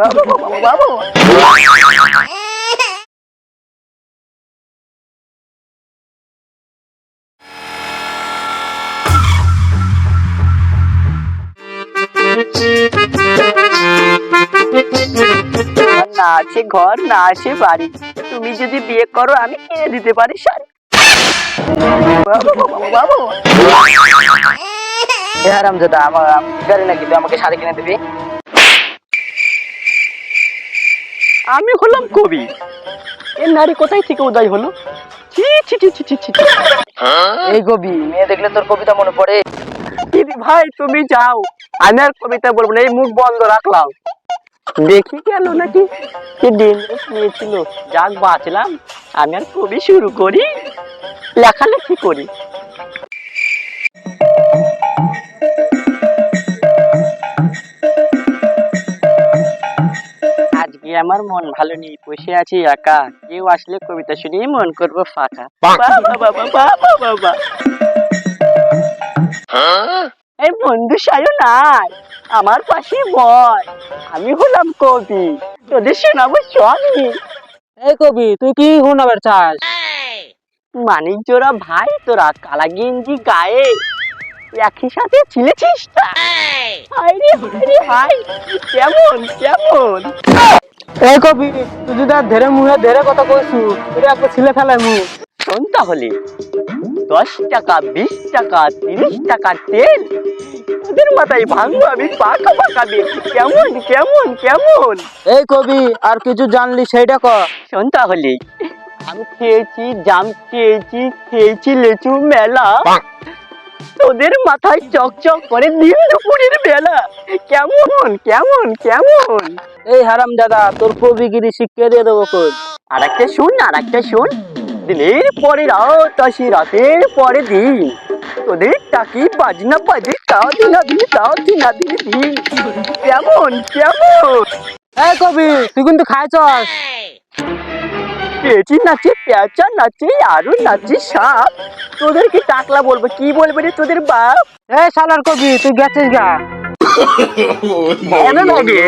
না আছে ঘর, না আছে বাড়ি, তুমি যদি বিয়ে করো আমি কিনে দিতে পারি শাড়ি। হারামজাদা, আমি জানি নাকি তুই আমাকে শাড়ি কিনে দিবি? আমি হলাম কবি, এই নারী কোথায় থেকে উদয় হলো? ছি ছি ছি ছি ছি ছি। এই কবি, মেয়ে দেখলে তোর কবিতা মনে পড়ে? দিদি ভাই তুমি যাও, আমি আর কবিতা বলবো না, এই মুখ বন্ধ রাখলাম। দেখি গেল নাকি কি ডেঞ্জারাস নিয়েছিল। যাক বাঁচলাম, আমি আর কবি শুরু করি, লেখালেখি করি। আজকে আমার মন ভালো নেই, বসে আছি একা, কেউ আসলে কবিতা শুনিয়ে মন করবো ফাঁকা। বাবা বাবা বাবা বাবা, এই বন্ধু সায়ু নাই, আমার পাশে বয়, আমি হলাম কবি, তোদের শোনাবো সবই। এই কবি, তুই কি শোনাবার চাস? মানিক জোড়া ভাই তোরা, কালা গেঞ্জি গায়ে একই সাথে ছিলেছিস তা? হায়রে হায়রে হায়, কেমন কেমন? এই কবি, তুই যদি আর ধেরে মুহে ধেরে কথা কইছু, এটা একটা ছিলে ফেলাই মুখ। শোন তাহলে, 10 টাকা 20 টাকা 30 টাকা তেল, ওদের মাথায় ভাঙবো আমি পাকা পাকা বেল। কেমন কেমন কেমন? এই কবি, আর কিছু জানলি সেইটা ক। শোন তাহলে, আমি খেয়েছি জাম, খেয়েছি খেয়েছি লেচু মেলা, তোদের মাথায় চকচক করে দিন দুপুরের বেলা। কেমন কেমন কেমন? এই হারামজাদা, তোর কবিগিরি শিখিয়ে দিয়ে দেবো খোঁজ। আর একটা শুন, দিনের পরে রাত আসি, রাতের পরে দিন, তোদের টাকি বাজনা বাজে তাও দিনা দিন, তাও দিনা দিন দিন। কেমন কেমন? এই কবি, তুই কিন্তু খাইছস। পেঁচি নাচে, পেঁচা নাচে, আরো নাচে সাপ, তোদেরকে টাকলা বলবো, কি বলবে রে তোদের বাপ? এই শালার কবি, তুই গেছিস গা। ভালো লাগে।